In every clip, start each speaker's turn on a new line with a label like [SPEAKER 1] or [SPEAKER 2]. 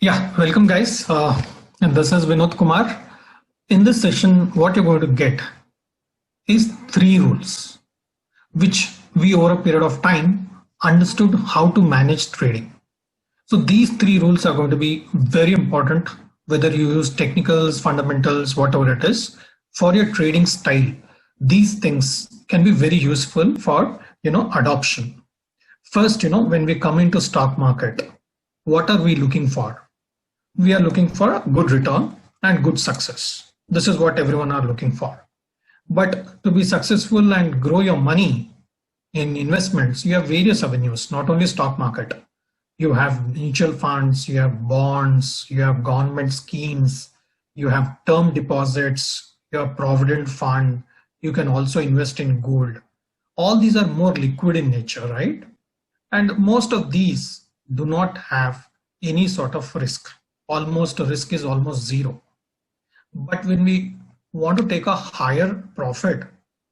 [SPEAKER 1] Yeah, welcome guys. And this is Vinod Kumar. In this session, what you're going to get is three rules, which we over a period of time understood how to manage trading. So these three rules are going to be very important, whether you use technicals, fundamentals, whatever it is, for your trading style. These things can be very useful for, adoption. First, when we come into stock market, what are we looking for? We are looking for a good return and good success. This is what everyone are looking for. But to be successful and grow your money in investments, you have various avenues, not only stock market. You have mutual funds, you have bonds, you have government schemes, you have term deposits, you have provident fund, you can also invest in gold. All these are more liquid in nature, right? And most of these do not have any sort of risk. Almost risk is almost zero. But when we want to take a higher profit,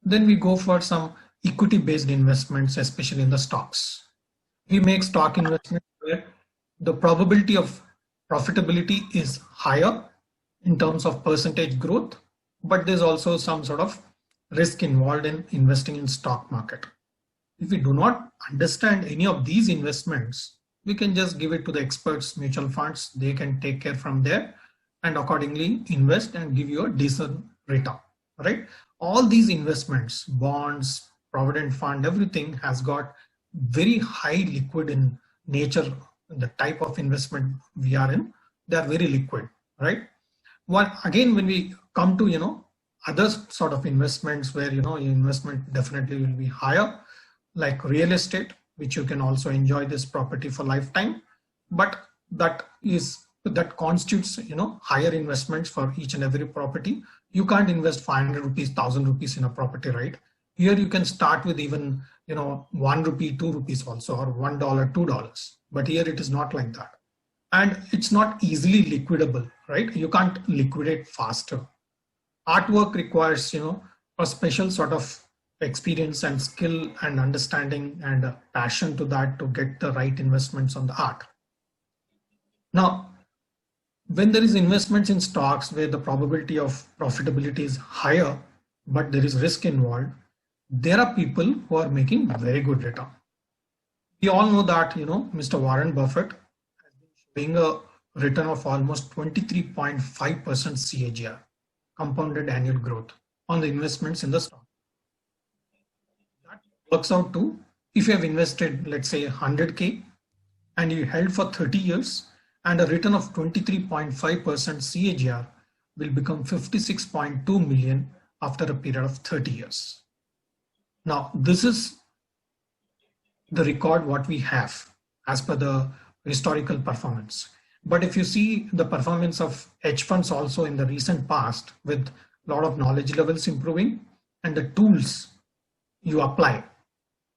[SPEAKER 1] then we go for some equity based investments, especially in the stocks. We make stock investments where the probability of profitability is higher in terms of percentage growth, but there's also some sort of risk involved in investing in stock market. If we do not understand any of these investments, we can just give it to the experts, mutual funds. They can take care from there and accordingly invest and give you a decent return, right? All these investments, bonds, provident fund, everything has got very high liquid in nature. The type of investment we are in, they are very liquid, right? Well, again, when we come to, other sort of investments where, your investment definitely will be higher, like real estate, which you can also enjoy this property for lifetime, but that constitutes higher investments for each and every property. You can't invest 500 rupees, 1,000 rupees in a property, right? Here you can start with even 1 rupee, 2 rupees also, or $1, $2, but here it is not like that, and it's not easily liquidable, right? You can't liquidate faster. Artwork requires a special sort of experience and skill and understanding and passion to that to get the right investments on the art. Now, when there is investments in stocks where the probability of profitability is higher, but there is risk involved, there are people who are making very good return. We all know that, Mr. Warren Buffett has been showing a return of almost 23.5% CAGR, compounded annual growth, on the investments in the stock. That works out to, if you have invested, let's say 100K and you held for 30 years, and a return of 23.5% CAGR will become 56.2 million after a period of 30 years. Now, this is the record what we have as per the historical performance. But if you see the performance of hedge funds also in the recent past, with a lot of knowledge levels improving and the tools you apply,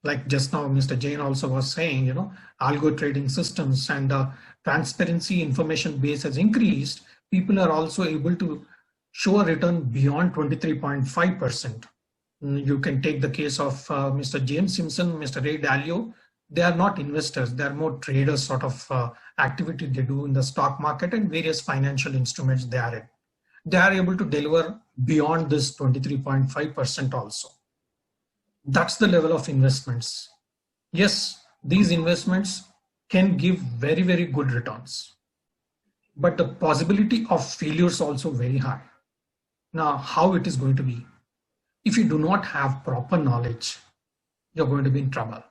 [SPEAKER 1] like just now Mr. Jain also was saying, algo trading systems and the transparency information base has increased, people are also able to show a return beyond 23.5%. You can take the case of Mr. James Simpson, Mr. Ray Dalio. They are not investors, they are more traders sort of activity they do in the stock market and various financial instruments they are in. They are able to deliver beyond this 23.5% also. That's the level of investments. Yes, these investments can give very, very good returns, but the possibility of failure is also very high. Now, how it is going to be? If you do not have proper knowledge, you're going to be in trouble.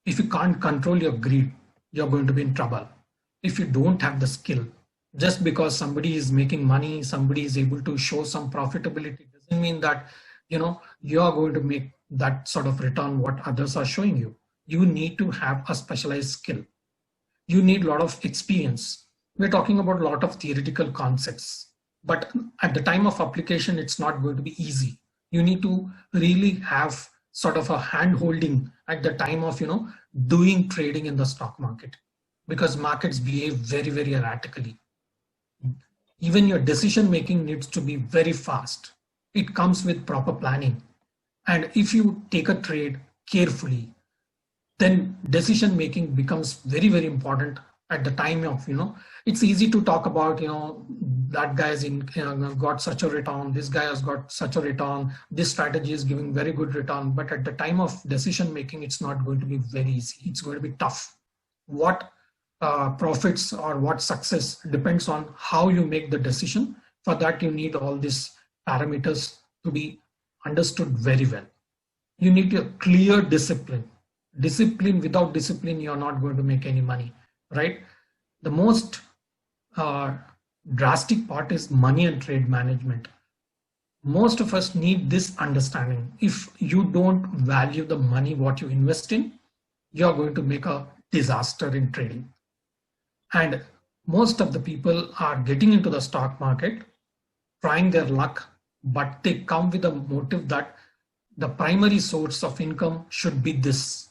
[SPEAKER 1] If you can't control your greed, you're going to be in trouble. If you don't have the skill, just because somebody is making money, somebody is able to show some profitability, doesn't mean that you are going to make that sort of return what others are showing you. You need to have a specialized skill. You need a lot of experience. We're talking about a lot of theoretical concepts, but at the time of application, it's not going to be easy. You need to really have sort of a hand holding at the time of doing trading in the stock market, because markets behave very, very erratically. Even your decision making needs to be very fast. It comes with proper planning, and if you take a trade carefully, then decision making becomes very, very important at the time of, it's easy to talk about, that guy's in, got such a return, this guy has got such a return, this strategy is giving very good return. But at the time of decision making, it's not going to be very easy. It's going to be tough. What profits or what success depends on how you make the decision. For that, you need all these parameters to be understood very well. You need a clear discipline. Discipline, without discipline, you're not going to make any money, right? The most drastic part is money and trade management. Most of us need this understanding. If you don't value the money what you invest in, you're going to make a disaster in trading. And most of the people are getting into the stock market, trying their luck, but they come with a motive that the primary source of income should be this.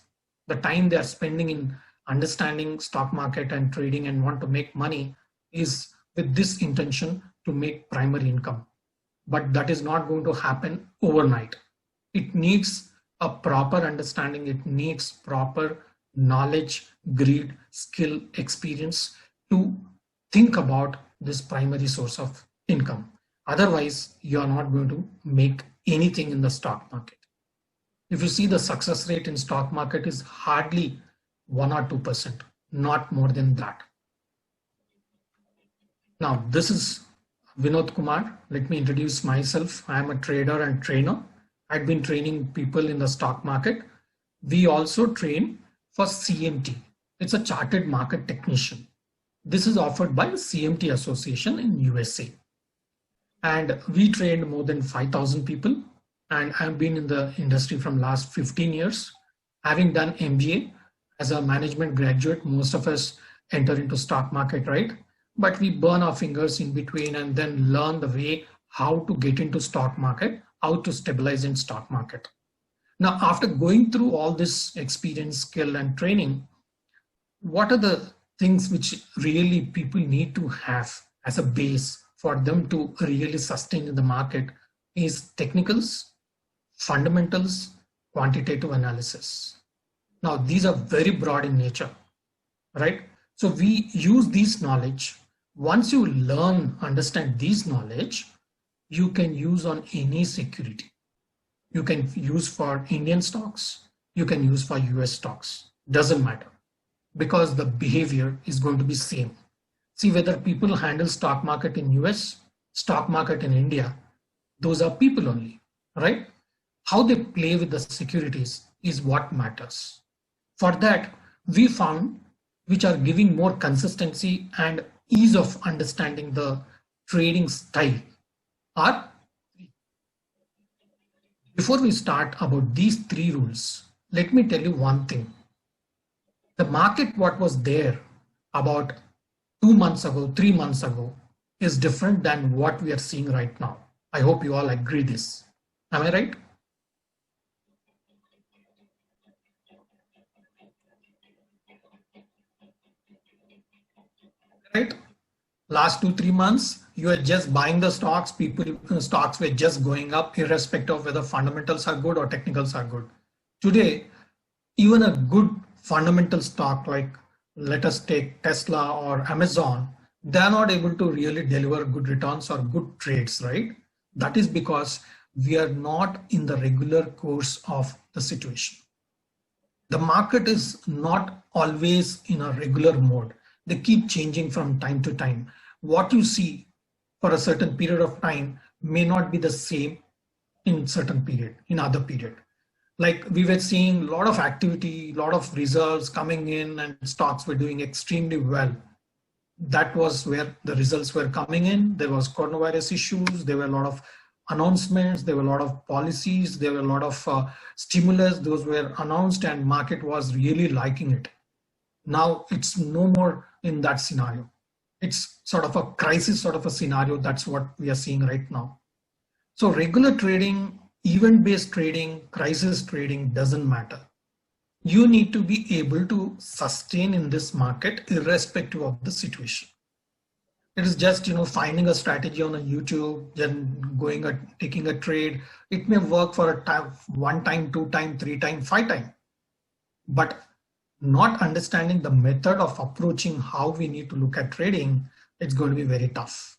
[SPEAKER 1] The time they are spending in understanding stock market and trading and want to make money is with this intention to make primary income. But that is not going to happen overnight. It needs a proper understanding. It needs proper knowledge, greed, skill, experience to think about this primary source of income. Otherwise, you are not going to make anything in the stock market. If you see, the success rate in stock market is hardly 1 or 2%, not more than that. Now, this is Vinod Kumar. Let me introduce myself. I am a trader and trainer. I've been training people in the stock market. We also train for CMT. It's a chartered market technician. This is offered by CMT Association in USA. And we trained more than 5,000 people. And I've been in the industry from last 15 years. Having done MBA as a management graduate, most of us enter into stock market, right? But we burn our fingers in between and then learn the way how to get into stock market, how to stabilize in stock market. Now, after going through all this experience, skill, and training, what are the things which really people need to have as a base for them to really sustain in the market is technicals, fundamentals, quantitative analysis. Now, these are very broad in nature, right? So we use these knowledge. Once you learn, understand these knowledge, you can use on any security. You can use for Indian stocks. You can use for US stocks. Doesn't matter, because the behavior is going to be same. See, whether people handle stock market in US, stock market in India, those are people only, right? How they play with the securities is what matters. For that, we found which are giving more consistency and ease of understanding the trading style are. Before we start about these 3 rules, let me tell you one thing. The market, what was there about 2 months ago, 3 months ago, is different than what we are seeing right now. I hope you all agree this. Am I right? Right? Last 2-3 months, you are just buying the stocks. Stocks were just going up, irrespective of whether fundamentals are good or technicals are good. Today, even a good fundamental stock, like let us take Tesla or Amazon, they are not able to really deliver good returns or good trades, right? That is because we are not in the regular course of the situation. The market is not always in a regular mode. They keep changing from time to time. What you see for a certain period of time may not be the same in certain period, in other period. Like we were seeing a lot of activity, a lot of results coming in, and stocks were doing extremely well. That was where the results were coming in. There was coronavirus issues. There were a lot of announcements. There were a lot of policies. There were a lot of stimulus. Those were announced, and market was really liking it. Now it's no more in that scenario. It's sort of a crisis sort of a scenario. That's what we are seeing right now. So regular trading, event-based trading, crisis trading doesn't matter. You need to be able to sustain in this market irrespective of the situation. It is just, finding a strategy on a YouTube, then taking a trade. It may work for a time, 1 time, 2 time, 3 time, 5 time. But not understanding the method of approaching how we need to look at trading, it's going to be very tough.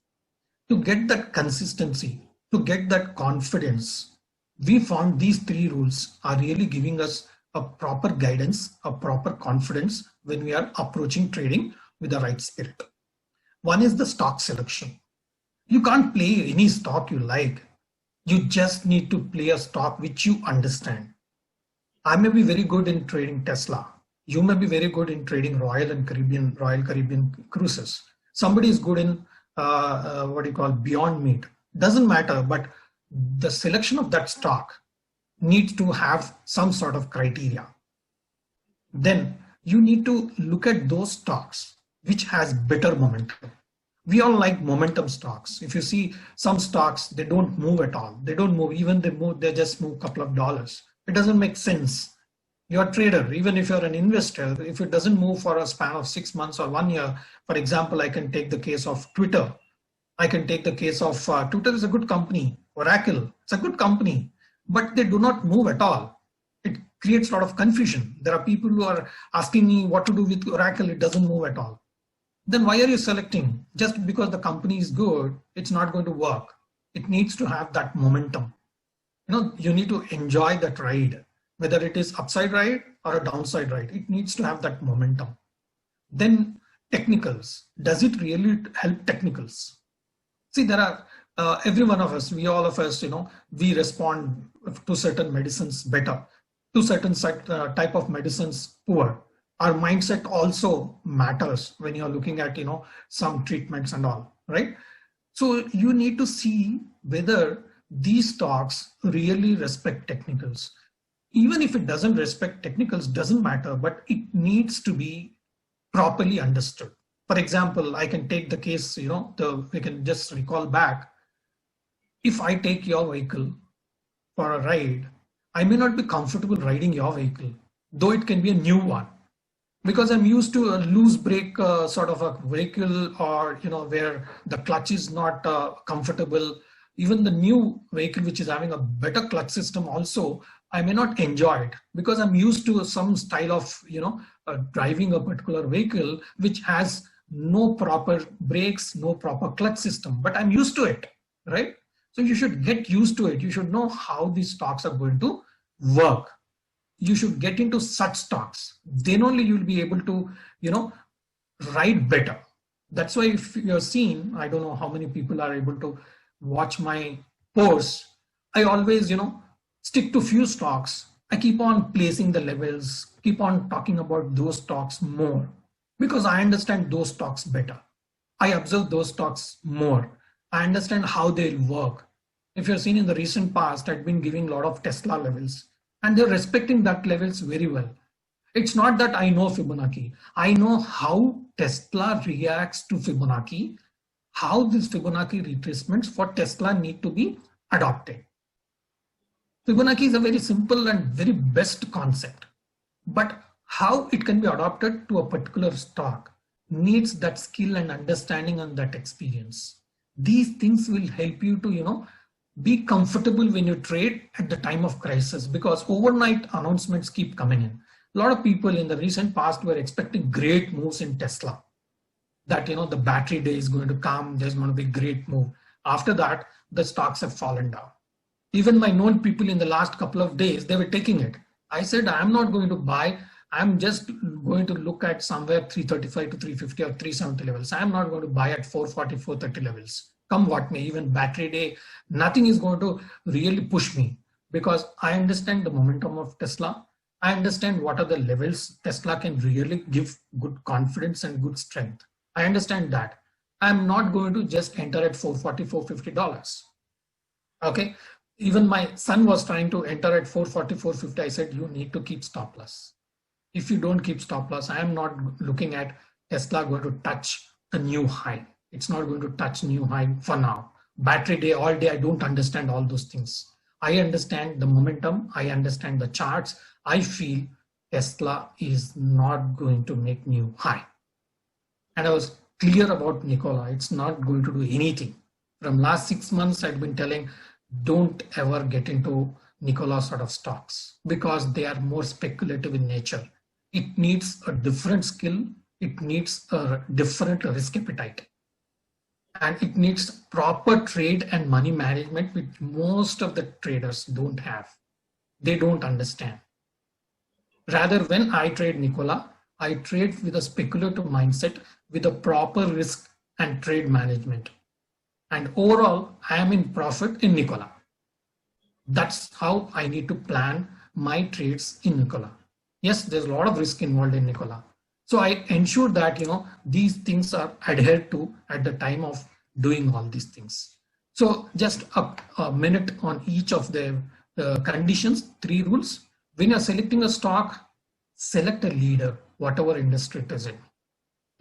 [SPEAKER 1] To get that consistency, to get that confidence, we found these three rules are really giving us a proper guidance, a proper confidence when we are approaching trading with the right spirit. One is the stock selection. You can't play any stock you like. You just need to play a stock which you understand. I may be very good in trading Tesla. You may be very good in trading Royal Caribbean cruises. Somebody is good in what you call Beyond Meat. Doesn't matter, but the selection of that stock needs to have some sort of criteria. Then you need to look at those stocks which has better momentum. We all like momentum stocks. If you see some stocks, they don't move at all. They don't move. Even they move, they just move a couple of dollars. It doesn't make sense. You're a trader, even if you're an investor, if it doesn't move for a span of 6 months or 1 year, for example, I can take the case of Twitter. I can take the case of Twitter is a good company. Oracle, it's a good company, but they do not move at all. It creates a lot of confusion. There are people who are asking me what to do with Oracle. It doesn't move at all. Then why are you selecting? Just because the company is good, it's not going to work. It needs to have that momentum. You need to enjoy that ride, whether it is upside ride or a downside ride. It needs to have that momentum. Then technicals. Does it really help technicals? See, there are every one of us, all of us, we respond to certain medicines better, to certain type of medicines poor. Our mindset also matters when you're looking at, some treatments and all, right? So you need to see whether these stocks really respect technicals. Even if it doesn't respect technicals, doesn't matter, but it needs to be properly understood. For example, I can take the case, we can just recall back. If I take your vehicle for a ride, I may not be comfortable riding your vehicle, though it can be a new one, because I'm used to a loose brake sort of a vehicle, or where the clutch is not comfortable. Even the new vehicle which is having a better clutch system also, I may not enjoy it because I'm used to some style of driving a particular vehicle which has no proper brakes, no proper clutch system, but I'm used to it, right? So you should get used to it. You should know how these stocks are going to work. You should get into such stocks. Then only you'll be able to, ride better. That's why if you're seeing, I don't know how many people are able to watch my posts. I always, stick to few stocks. I keep on placing the levels, keep on talking about those stocks more because I understand those stocks better. I observe those stocks more. I understand how they work. If you're seeing in the recent past, I've been giving a lot of Tesla levels and they're respecting that levels very well. It's not that I know Fibonacci. I know how Tesla reacts to Fibonacci, how these Fibonacci retracements for Tesla need to be adopted. Fibonacci is a very simple and very best concept, but how it can be adopted to a particular stock needs that skill and understanding and that experience. These things will help you to, be comfortable when you trade at the time of crisis, because overnight announcements keep coming in. A lot of people in the recent past were expecting great moves in Tesla, that, the battery day is going to come, there's going to be great move. After that, the stocks have fallen down. Even my known people in the last couple of days, they were taking it. I said, I'm not going to buy. I'm just going to look at somewhere 335 to 350 or 370 levels. I'm not going to buy at 440, 430 levels. Come what may, even battery day, nothing is going to really push me because I understand the momentum of Tesla. I understand what are the levels Tesla can really give good confidence and good strength. I understand that. I'm not going to just enter at 440, $450. Okay. Even my son was trying to enter at 440, 450. I said, you need to keep stop loss. If you don't keep stop loss, I am not looking at Tesla going to touch a new high. It's not going to touch new high for now. Battery day, all day, I don't understand all those things. I understand the momentum. I understand the charts. I feel Tesla is not going to make new high. And I was clear about Nikola. It's not going to do anything. From last 6 months, I've been telling, don't ever get into Nikola sort of stocks because they are more speculative in nature. It needs a different skill. It needs a different risk appetite. And it needs proper trade and money management, which most of the traders don't have. They don't understand. Rather, when I trade Nicola, I trade with a speculative mindset, with a proper risk and trade management. And overall, I am in profit in Nicola. That's how I need to plan my trades in Nicola. Yes, there's a lot of risk involved in Nicola. So I ensure that these things are adhered to at the time of doing all these things. So just a minute on each of the conditions, 3 rules. When you're selecting a stock, select a leader, whatever industry it is in.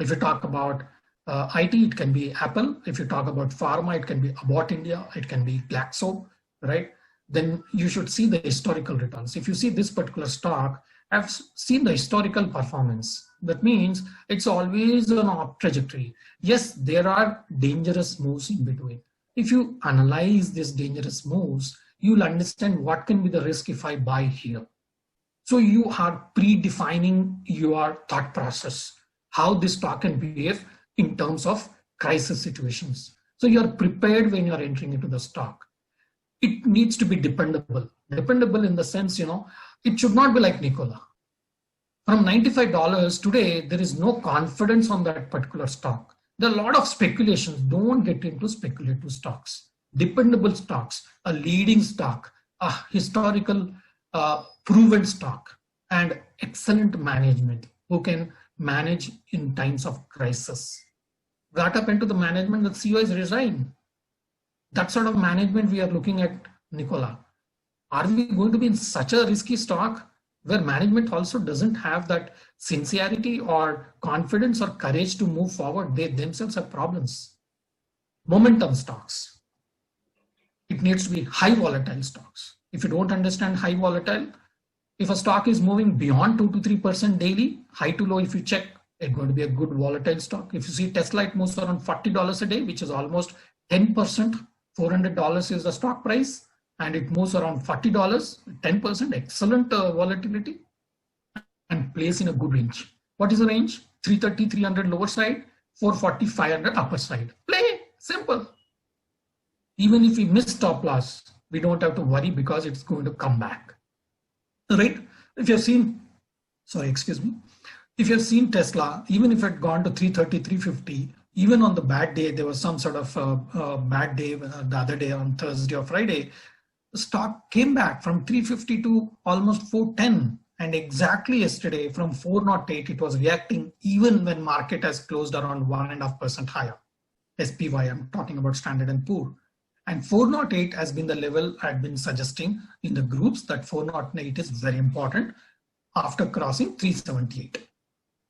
[SPEAKER 1] If you talk about IT, it can be Apple. If you talk about pharma, it can be Abbott India, it can be Glaxo, right? Then you should see the historical returns. If you see this particular stock, I've seen the historical performance. That means it's always on up trajectory. Yes, there are dangerous moves in between. If you analyze these dangerous moves, you'll understand what can be the risk if I buy here. So you are predefining your thought process, how this stock can behave in terms of crisis situations. So you're prepared when you're entering into the stock. It needs to be dependable. Dependable in the sense, it should not be like Nicola. From $95 today, there is no confidence on that particular stock. There are a lot of speculations. Don't get into speculative stocks. Dependable stocks, a leading stock, a historical proven stock, and excellent management who can manage in times of crisis. What happened to the management? The CEO is resigned. That sort of management we are looking at Nicola. Are we going to be in such a risky stock where management also doesn't have that sincerity or confidence or courage to move forward? They themselves have problems. Momentum stocks. It needs to be high volatile stocks. If you don't understand high volatile, if a stock is moving beyond 2 to 3% daily, high to low, if you check, it's going to be a good volatile stock. If you see Tesla, it moves around $40 a day, which is almost 10%. $400 is the stock price, and it moves around $40, 10%, excellent volatility, and plays in a good range. What is the range? 330, 300 lower side, 440, 500 upper side. Play, simple. Even if we miss stop loss, we don't have to worry because it's going to come back. Right? If you've seen, if you've seen Tesla, even if it had gone to 330, 350, even on the bad day, there was some sort of bad day the other day on Thursday or Friday, the stock came back from 350 to almost 410. And exactly yesterday from 408, it was reacting even when market has closed around 1.5% higher. SPY, I'm talking about Standard & Poor. And 408 has been the level I've been suggesting in the groups, that 408 is very important after crossing 378,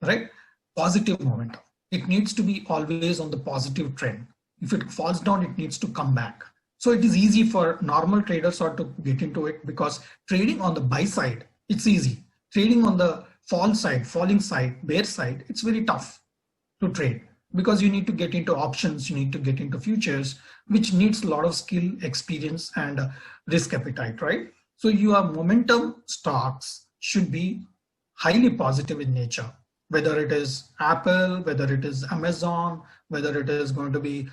[SPEAKER 1] right? Positive momentum. It needs to be always on the positive trend. If it falls down, it needs to come back. So it is easy for normal traders to get into it, because trading on the buy side, it's easy. Trading on the fall side, falling side, bear side, it's very tough to trade, because you need to get into options, you need to get into futures, which needs a lot of skill, experience, and risk appetite, right? So your momentum stocks should be highly positive in nature, whether it is Apple, whether it is Amazon, whether it is going to be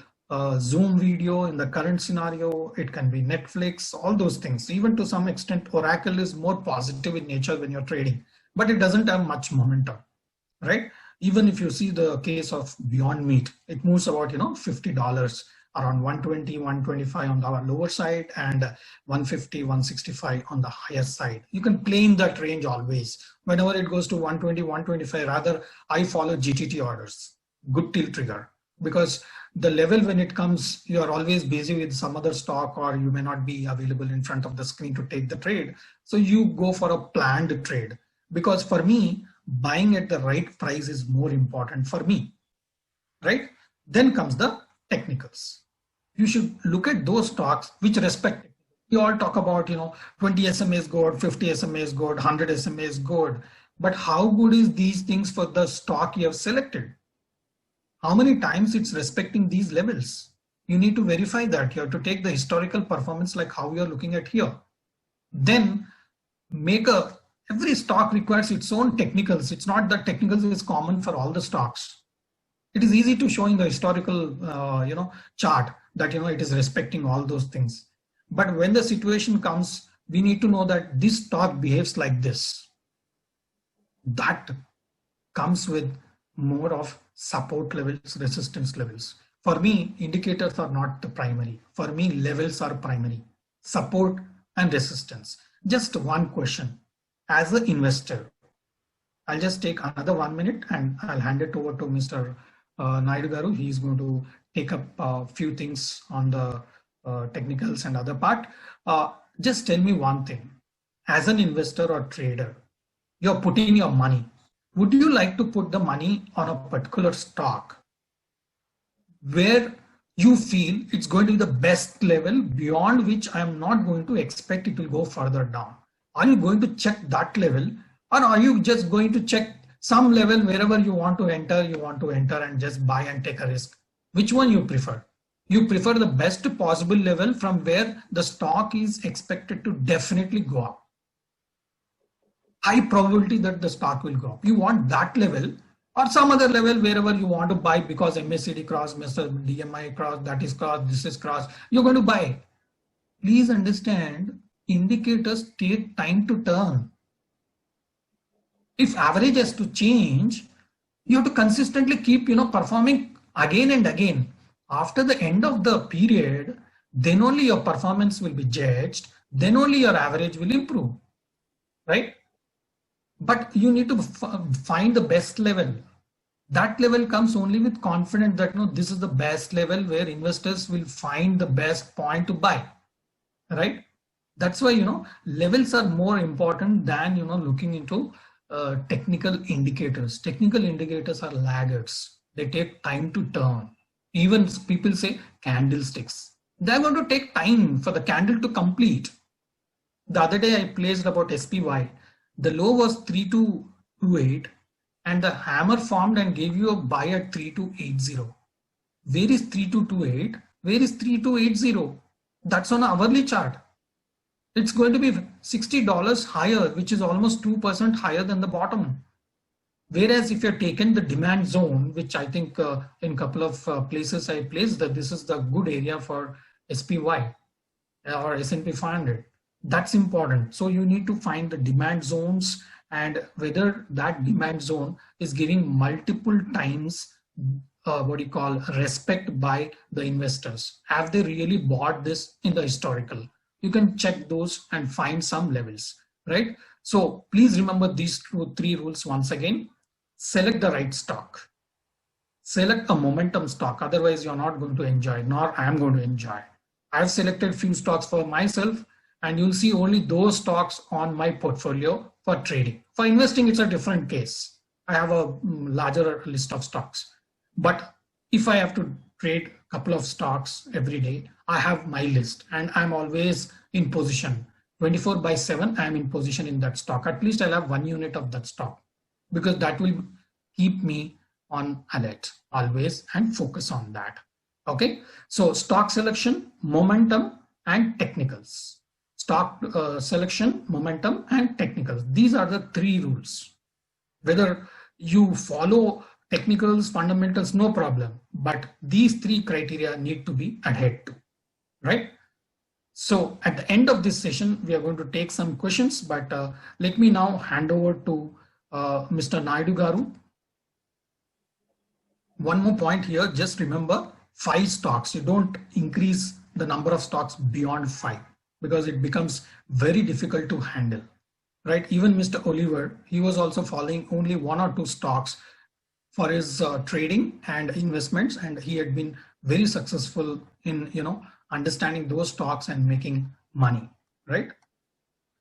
[SPEAKER 1] Zoom video in the current scenario, it can be Netflix, all those things. Even to some extent, Oracle is more positive in nature when you're trading, but it doesn't have much momentum, right? Even if you see the case of Beyond Meat, it moves about $50, around 120, 125 on the lower side, and 150, 165 on the higher side. You can play in that range always. Whenever it goes to 120, 125, rather I follow GTT orders, good till trigger, because the level when it comes, you are always busy with some other stock, or you may not be available in front of the screen to take the trade. So you go for a planned trade, because for me, buying at the right price is more important for me, right? Then comes the technicals. You should look at those stocks which respect it. We all talk about 20 SMA is good, 50 SMA is good, 100 SMA is good, but how good is these things for the stock you have selected? How many times it's respecting these levels? You need to verify that. You have to take the historical performance like how you're looking at here. Then make a Every stock requires its own technicals. It's not that technicals is common for all the stocks. It is easy to show in the historical, chart that, it is respecting all those things. But when the situation comes, we need to know that this stock behaves like this. That comes with more of support levels, resistance levels. For me, indicators are not the primary. For me, levels are primary. Support and resistance. Just one question. As an investor, I'll just take another 1 minute and I'll hand it over to Mr. Naidu Garu. He's going to take up a few things on the technicals and other part. Just tell me one thing. As an investor or trader, you're putting your money. Would you like to put the money on a particular stock where you feel it's going to be the best level beyond which I am not going to expect it will go further down? Are you going to check that level, or are you just going to check some level wherever you want to enter and just buy and take a risk? Which one you prefer? You prefer the best possible level from where the stock is expected to definitely go up. High probability that the stock will go up. You want that level, or some other level wherever you want to buy because MACD cross, Mr. DMI cross, that is cross, this is cross, you're going to buy. Please understand, indicators take time to turn. If average has to change, you have to consistently keep, performing again and again. After the end of the period, then only your performance will be judged, then only your average will improve, right? But you need to find the best level. That level comes only with confidence that this is the best level where investors will find the best point to buy, right? That's why levels are more important than looking into technical indicators. Technical indicators are laggards. They take time to turn. Even people say candlesticks. They're going to take time for the candle to complete. The other day I placed about SPY. The low was 3228 and the hammer formed and gave you a buy at 3280. Where is 3228? Where is 3280? That's on an hourly chart. It's going to be $60 higher, which is almost 2% higher than the bottom. Whereas if you're taken the demand zone, which I think in a couple of places I placed that this is the good area for SPY or S&P 500. That's important. So you need to find the demand zones and whether that demand zone is giving multiple times respect by the investors. Have they really bought this in the historical? You can check those and find some levels, right? So please remember these 3 rules once again. Select the right stock. Select a momentum stock. Otherwise, you're not going to enjoy, nor I am going to enjoy. I've selected few stocks for myself, and you'll see only those stocks on my portfolio for trading. For investing, it's a different case. I have a larger list of stocks. But if I have to trade a couple of stocks every day, I have my list and I'm always in position. 24/7, I'm in position in that stock. At least I'll have 1 unit of that stock because that will keep me on alert always and focus on that. Okay, so stock selection, momentum, and technicals. Stock selection, momentum, and technicals. These are the 3 rules. Whether you follow technicals, fundamentals, no problem. But these 3 criteria need to be adhered to, right? So at the end of this session, we are going to take some questions, but let me now hand over to Mr. Naidu Garu. One more point here, just remember 5 stocks. You don't increase the number of stocks beyond 5 because it becomes very difficult to handle, right? Even Mr. Oliver, he was also following only 1 or 2 stocks for his trading and investments, and he had been very successful in understanding those stocks and making money, right?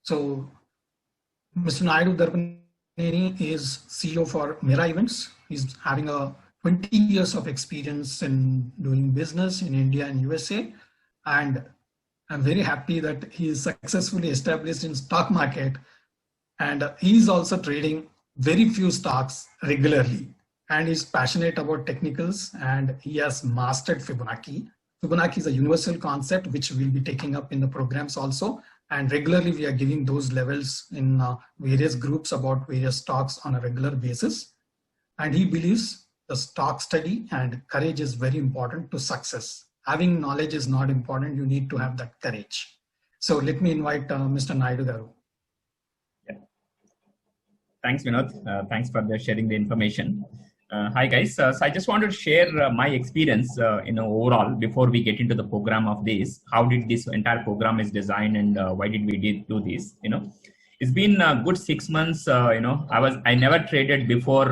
[SPEAKER 1] So Mr. Naidu Darpaneni is CEO for Mira Events. He's having a 20 years of experience in doing business in India and USA, and I'm very happy that he is successfully established in stock market, and he's also trading very few stocks regularly, and he's passionate about technicals, and he has mastered Fibonacci. Fibonacci is a universal concept which we'll be taking up in the programs also. And regularly we are giving those levels in various groups about various stocks on a regular basis. And he believes the stock study and courage is very important to success. Having knowledge is not important. You need to have that courage. So let me invite Mr. Naidu Garu.
[SPEAKER 2] Yeah. Thanks, Vinod. Thanks for sharing the information. Hi, guys. So I just wanted to share my experience, overall before we get into the program of this. How did this entire program is designed, and why did we do this? It's been a good 6 months. I never traded before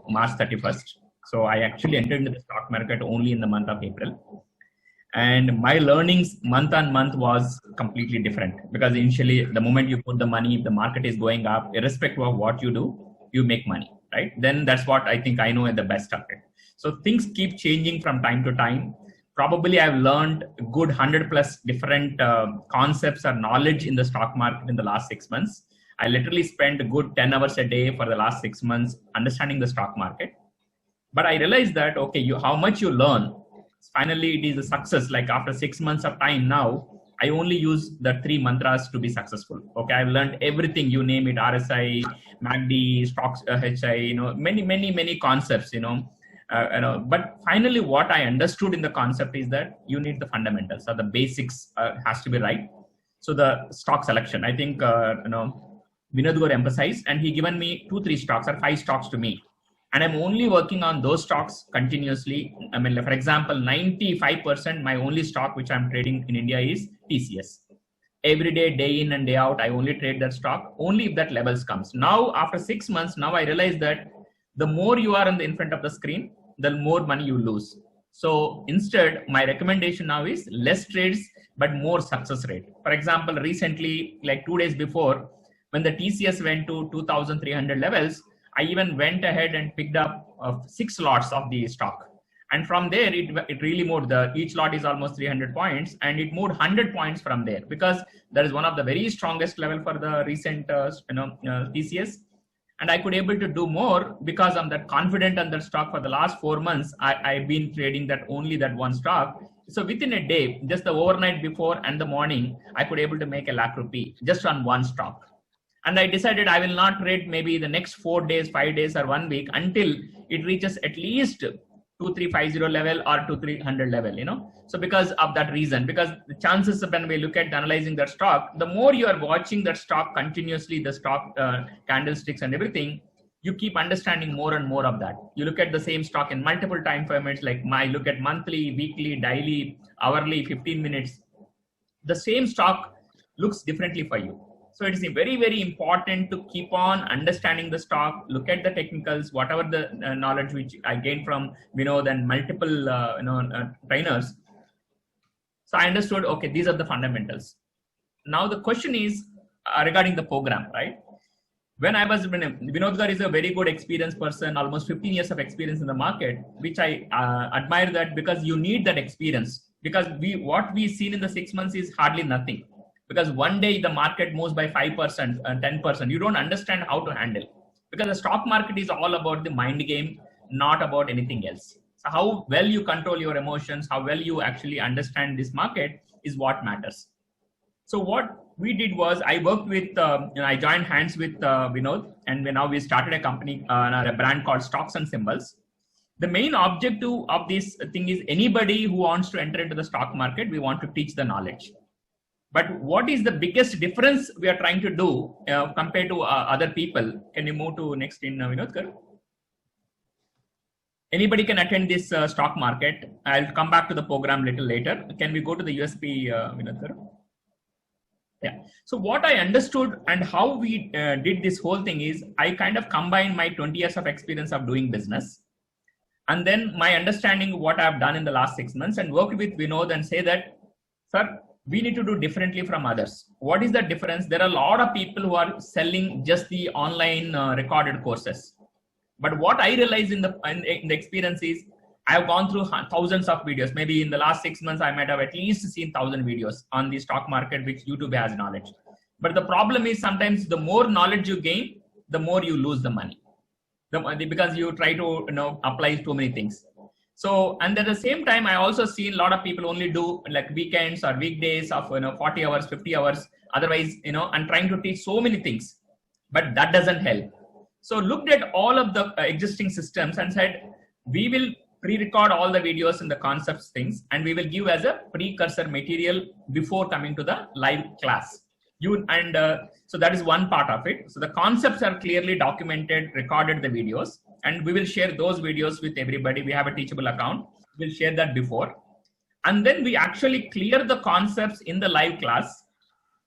[SPEAKER 2] March 31st. So I actually entered into the stock market only in the month of April. And my learnings month on month was completely different, because initially the moment you put the money, if the market is going up, irrespective of what you do, you make money, right? Then that's what I think I know at the best of it. So things keep changing from time to time. Probably I've learned a good 100 plus different concepts or knowledge in the stock market in the last 6 months. I literally spent a good 10 hours a day for the last 6 months understanding the stock market. But I realized that, okay, how much you learn, finally it is a success. Like after 6 months of time now, I only use the 3 mantras to be successful. Okay, I've learned everything, you name it, RSI, MACD, stocks, HI, many concepts, but finally what I understood in the concept is that you need the fundamentals, or the basics has to be right. So the stock selection, I think, Vinod Kumar emphasized, and he given me 2-3 stocks or 5 stocks to me. And I'm only working on those stocks continuously. I mean, for example, 95% my only stock which I'm trading in India is TCS. Every day, day in and day out, I only trade that stock, only if that levels comes. Now, after 6 months, now I realize that the more you are in front of the screen, the more money you lose. So instead, my recommendation now is less trades, but more success rate. For example, recently, like 2 days before, when the TCS went to 2,300 levels, I even went ahead and picked up 6 lots of the stock. And from there, it really moved. Each lot is almost 300 points, and it moved 100 points from there, because that is one of the very strongest level for the recent TCS. And I could able to do more because I'm that confident on that stock. For the last 4 months, I've been trading only that one stock. So within a day, just the overnight before and the morning, I could able to make a lakh rupee just on one stock. And I decided I will not trade maybe the next 4 days, 5 days, or 1 week until it reaches at least 2350 level or 2300 level, So because of that reason, because the chances when we look at analyzing that stock, the more you are watching that stock continuously, the stock candlesticks and everything, you keep understanding more and more of that. You look at the same stock in multiple time formats, like I look at monthly, weekly, daily, hourly, 15 minutes. The same stock looks differently for you. So it is very, very important to keep on understanding the stock, look at the technicals, whatever the knowledge which I gained from Vinod and multiple trainers. So I understood, okay, these are the fundamentals. Now the question is regarding the program, right? Vinod Gar is a very good experienced person, almost 15 years of experience in the market, which I admire that, because you need that experience. Because what we've seen in the 6 months is hardly nothing. Because one day the market moves by 5% and 10%. You don't understand how to handle. Because the stock market is all about the mind game, not about anything else. So how well you control your emotions, how well you actually understand this market is what matters. So what we did was, I worked with, I joined hands with Vinod, and now we started a company, a brand called Stocks and Symbols. The main objective of this thing is anybody who wants to enter into the stock market, we want to teach the knowledge. But what is the biggest difference we are trying to do compared to other people? Can you move to next in Vinod? Anybody can attend this stock market. I'll come back to the program little later. Can we go to the USP, Vinod? Yeah. So what I understood and how we did this whole thing is, I kind of combined my 20 years of experience of doing business, and then my understanding what I've done in the last 6 months, and worked with Vinod and say that, sir, we need to do differently from others. What is the difference? There are a lot of people who are selling just the online recorded courses. But what I realized in the experience is, I have gone through thousands of videos. Maybe in the last 6 months, I might have at least seen 1,000 videos on the stock market, which YouTube has knowledge. But the problem is, sometimes the more knowledge you gain, the more you lose the money. Because you try to apply too many things. So, and at the same time, I also see a lot of people only do like weekends or weekdays of 40 hours, 50 hours Otherwise, I'm trying to teach so many things, but that doesn't help. So looked at all of the existing systems and said, we will pre-record all the videos and the concepts things, and we will give as a precursor material before coming to the live class. So that is one part of it. So the concepts are clearly documented, recorded the videos, and we will share those videos with everybody. We have a Teachable account. We'll share that before. And then we actually clear the concepts in the live class,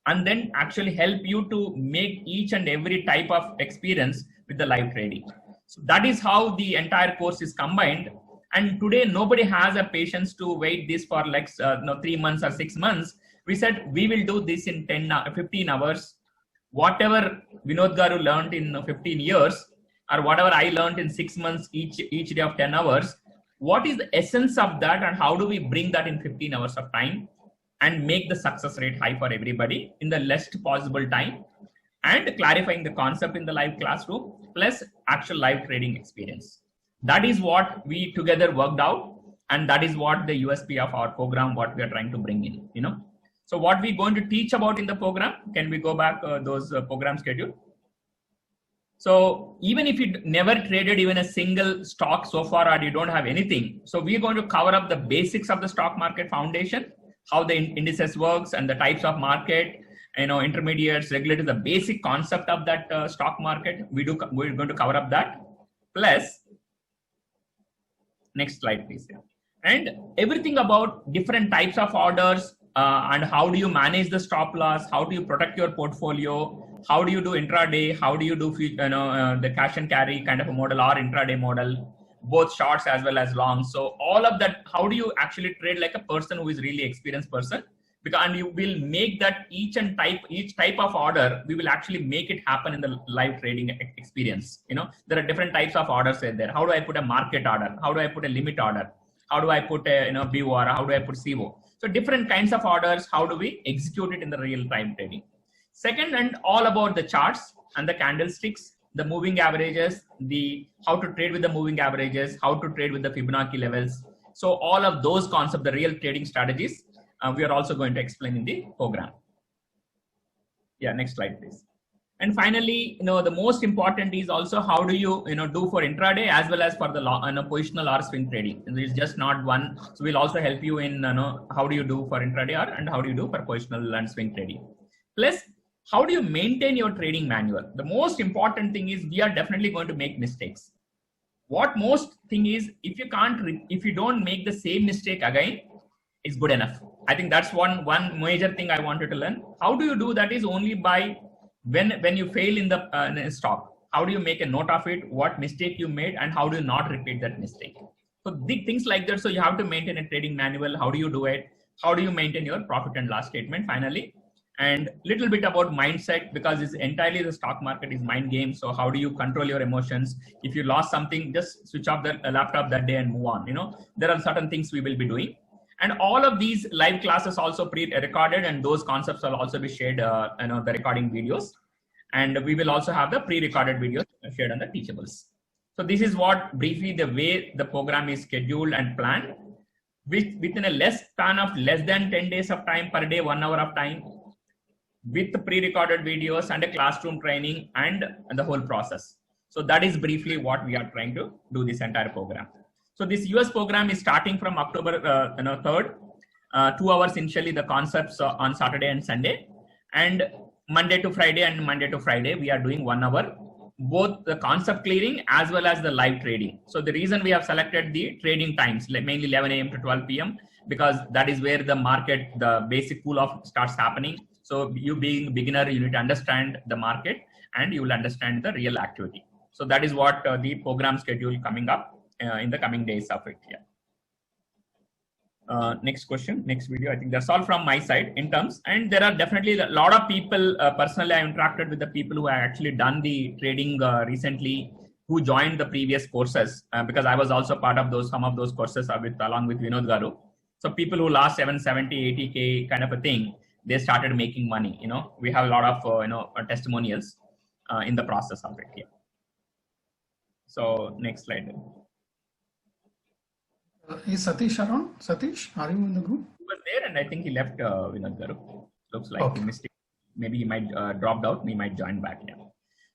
[SPEAKER 2] and then actually help you to make each and every type of experience with the live trading. So that is how the entire course is combined. And today, nobody has a patience to wait this for like 3 months or 6 months. We said, we will do this in 15 hours. Whatever Vinod Garu learned in 15 years, or whatever I learned in 6 months, each day of 10 hours, what is the essence of that, and how do we bring that in 15 hours of time and make the success rate high for everybody in the least possible time, and clarifying the concept in the live classroom plus actual live trading experience. That is what we together worked out, and that is what the USP of our program, what we are trying to bring in. So what we're going to teach about in the program, can we go back those program schedule? So even if you never traded even a single stock so far, or you don't have anything, so we're going to cover up the basics of the stock market foundation, how the indices works and the types of market, intermediates, regulators, the basic concept of that stock market. We're going to cover up that. Plus, next slide, please. And everything about different types of orders, and how do you manage the stop loss? How do you protect your portfolio? How do you do intraday? How do you do the cash and carry kind of a model or intraday model, both shorts as well as longs? So all of that, how do you actually trade like a person who is really experienced person? And you will make that each type of order, we will actually make it happen in the live trading experience. There are different types of orders there. How do I put a market order? How do I put a limit order? How do I put a BOR? How do I put CO? So different kinds of orders, how do we execute it in the real time trading? Second, and all about the charts and the candlesticks, the moving averages, how to trade with the moving averages, how to trade with the Fibonacci levels. So all of those concepts, the real trading strategies, we are also going to explain in the program. Yeah, next slide, please. And finally, the most important is also how do you, do for intraday as well as for the positional or swing trading. And it's just not one. So we'll also help you in, how do you do for intraday and how do you do for positional and swing trading. Plus, how do you maintain your trading manual? The most important thing is we are definitely going to make mistakes. What most thing is, if you don't make the same mistake again, it's good enough. I think that's one major thing I wanted to learn. How do you do that is only by when you fail in the stock. How do you make a note of it, what mistake you made, and how do you not repeat that mistake? So big things like that. So you have to maintain a trading manual. How do you do it? How do you maintain your profit and loss statement finally? And little bit about mindset, because it's entirely the stock market is mind game. So how do you control your emotions? If you lost something, just switch off the laptop that day and move on. There are certain things we will be doing. And all of these live classes also pre-recorded, and those concepts will also be shared, the recording videos. And we will also have the pre-recorded videos shared on the teachables. So this is what briefly the way the program is scheduled and planned, within a span of less than 10 days of time per day, 1 hour of time, with the pre-recorded videos and a classroom training and the whole process. So that is briefly what we are trying to do this entire program. So this US program is starting from October 3rd, 2 hours initially, the concepts on Saturday and Sunday, and Monday to Friday, we are doing 1 hour, both the concept clearing as well as the live trading. So the reason we have selected the trading times, like mainly 11 a.m. to 12 p.m., because that is where the market, the basic cool off starts happening. So you being a beginner, you need to understand the market and you will understand the real activity. So that is what the program schedule coming up in the coming days of it. Yeah. Next question, next video. I think that's all from my side in terms, and there are definitely a lot of people, personally I interacted with the people who have actually done the trading recently, who joined the previous courses, because I was also part of some of those courses along with Vinod Garu. So people who lost 70, 80K kind of a thing, they started making money. We have a lot of, testimonials in the process of it here. So next slide.
[SPEAKER 1] Is Satish around? Satish, are you in the group?
[SPEAKER 2] He was there and I think he left Vinod Garu. Looks like
[SPEAKER 1] okay.
[SPEAKER 2] he missed it. maybe he might dropped out, he might join back. Yeah.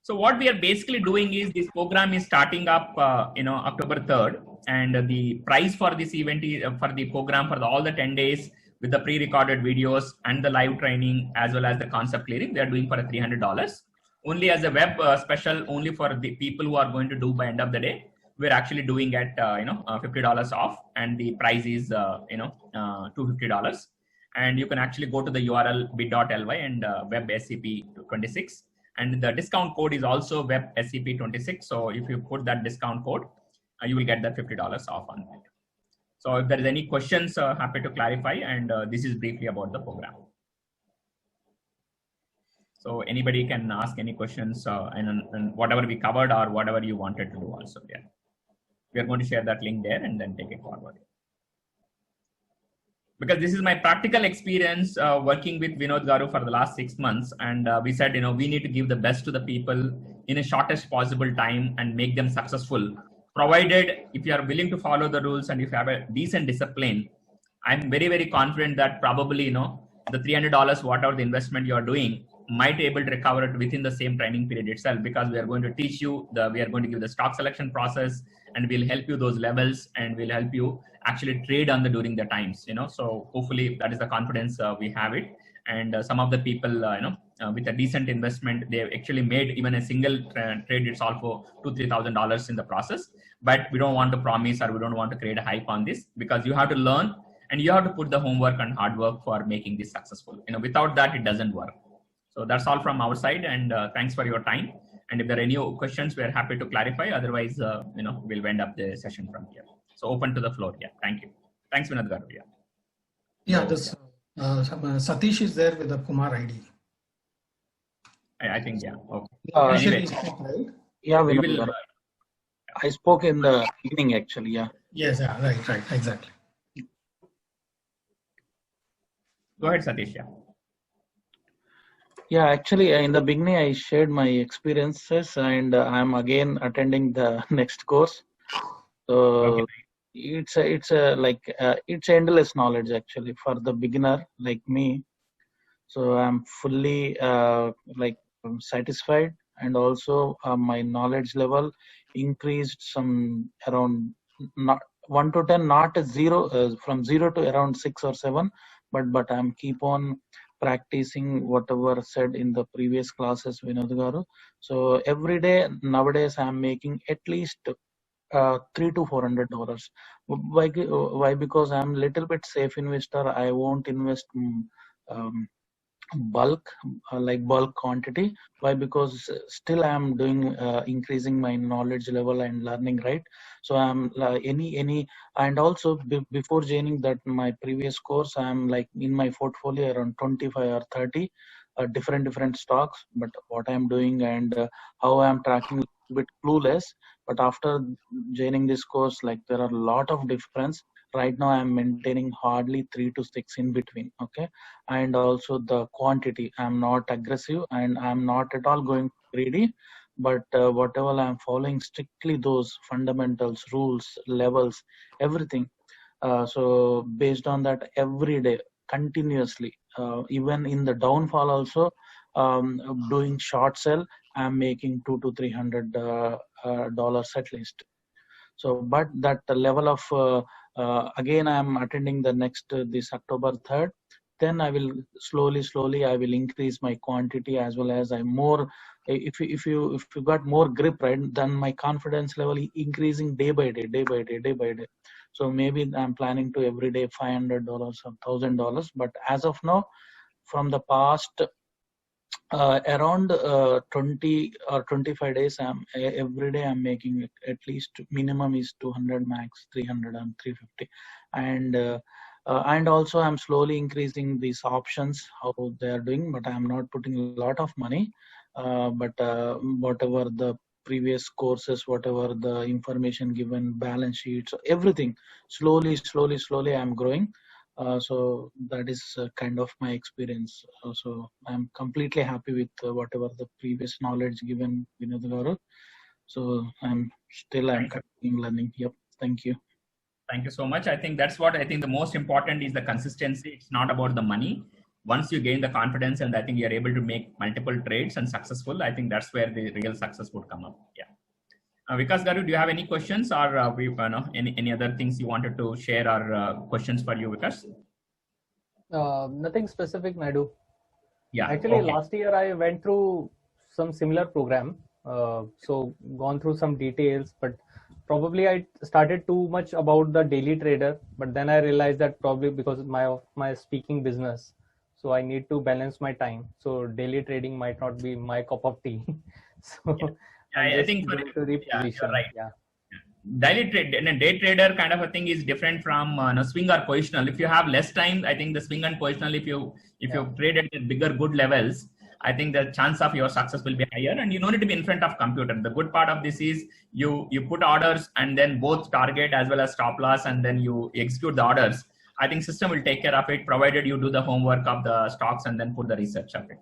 [SPEAKER 2] So what we are basically doing is this program is starting up, October 3rd, and the price for this event is for the program for all the 10 days with the pre-recorded videos and the live training as well as the concept clearing. They are doing for $300 only as a web special, only for the people who are going to do by end of the day. We're actually doing at $50 off, and the price is $250. And you can actually go to the URL bit.ly and web SCP26. And the discount code is also web SCP26. So if you put that discount code, you will get that $50 off on it. So if there is any questions, happy to clarify. And this is briefly about the program. So anybody can ask any questions and whatever we covered or whatever you wanted to do also. Yeah, we are going to share that link there and then take it forward. Because this is my practical experience working with Vinod Garu for the last 6 months. And we said, we need to give the best to the people in a shortest possible time and make them successful. Provided if you are willing to follow the rules and if you have a decent discipline, I'm very, very confident that probably, the $300, whatever the investment you are doing, might be able to recover it within the same training period itself, because we are going to teach you, we are going to give the stock selection process, and we'll help you those levels, and we'll help you actually trade on during the times, so hopefully that is the confidence we have it. And some of the people, with a decent investment, they actually made even a single trade itself for $2,000-3,000 in the process. But we don't want to promise, or we don't want to create a hype on this, because you have to learn and you have to put the homework and hard work for making this successful. Without that, it doesn't work. So that's all from our side, and thanks for your time. And if there are any questions, we are happy to clarify. Otherwise, we'll end up the session from here. So open to the floor. Yeah, thank you. Thanks, Vinod Garu.
[SPEAKER 1] Yeah, this Satish is there with the Kumar ID.
[SPEAKER 2] I think, yeah.
[SPEAKER 1] Okay.
[SPEAKER 2] Anyway,
[SPEAKER 1] right?
[SPEAKER 3] Yeah, we will. I spoke in the evening, actually. Yeah.
[SPEAKER 1] Yes. Yeah. Right. Exactly.
[SPEAKER 2] Go ahead, Satish. Yeah.
[SPEAKER 3] Yeah, actually, in the beginning, I shared my experiences, and I'm again attending the next course. So it's endless knowledge actually for the beginner like me. So I'm fully satisfied, and also my knowledge level increased some around not 1 to 10, not a 0, from 0 to around 6 or 7, but I'm keep on practicing whatever said in the previous classes, Vinod Garu. So every day nowadays I'm making at least $300 to $400. Why? Because I'm a little bit safe investor. I won't invest bulk, like bulk quantity. Why? Because still I'm doing increasing my knowledge level and learning, right? So I'm and also before joining that my previous course, I'm like in my portfolio around 25 or 30 different stocks. But what I'm doing and how I'm tracking, a bit clueless. But after joining this course, like there are a lot of difference. Right now I'm maintaining hardly 3 to 6 in between. Okay. And also the quantity, I'm not aggressive and I'm not at all going greedy, but whatever I'm following strictly those fundamentals, rules, levels, everything. So based on that, every day continuously, even in the downfall also, doing short sell, I'm making $200 to $300 at least. So but that level of again I'm attending the next this October 3rd, then I will slowly I will increase my quantity, as well as I'm more, if you got more grip, right, then my confidence level increasing day by day. So maybe I'm planning to every day $500 or $1,000. But as of now, from the past around 20 or 25 days, every day I'm making at least minimum is 200, max 300 and 350. And also I'm slowly increasing these options, how they are doing, but I'm not putting a lot of money. But whatever the previous courses, whatever the information given, balance sheets, everything, slowly I'm growing. So that is kind of my experience. So I'm completely happy with whatever the previous knowledge given, Vinod Garu. So I'm continuing learning. Yep. Thank you.
[SPEAKER 2] Thank you so much. I think that's what I think the most important is the consistency. It's not about the money. once you gain the confidence and I think you're able to make multiple trades and successful, I think that's where the real success would come up. Yeah. Vikas Garu, do you have any questions or any other things you wanted to share or questions for you, Vikas?
[SPEAKER 4] Nothing specific, Naidu.
[SPEAKER 2] Yeah.
[SPEAKER 4] Actually,
[SPEAKER 2] okay.
[SPEAKER 4] last year I went through some similar program. So gone through some details, but probably I started too much about the daily trader, but then I realized that probably because of my speaking business, so I need to balance my time. So daily trading might not be my cup of tea. So
[SPEAKER 2] I think
[SPEAKER 4] to reposition.
[SPEAKER 2] you're right.
[SPEAKER 4] Yeah.
[SPEAKER 2] Daily trade and a day trader kind of a thing is different from swing or positional. If you have less time, I think the swing and positional, if you trade at bigger good levels, I think the chance of your success will be higher, and you don't need to be in front of computer. The good part of this is you put orders and then both target as well as stop loss, and then you execute the orders. I think system will take care of it, provided you do the homework of the stocks and then put the research of it.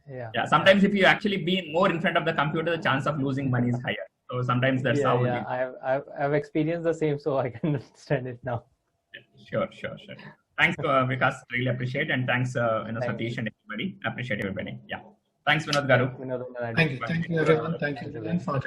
[SPEAKER 2] Yeah. Sometimes if you actually be more in front of the computer, the chance of losing money is higher. So sometimes that's how.
[SPEAKER 4] Yeah, I've experienced the same, so I can understand it now.
[SPEAKER 2] Sure. Thanks, Vikas. Really appreciate, and thanks, Satish and everybody. Appreciate everybody. Yeah. Thanks, Vinod Garu.
[SPEAKER 1] Thank you, everyone. Thank you, everyone, for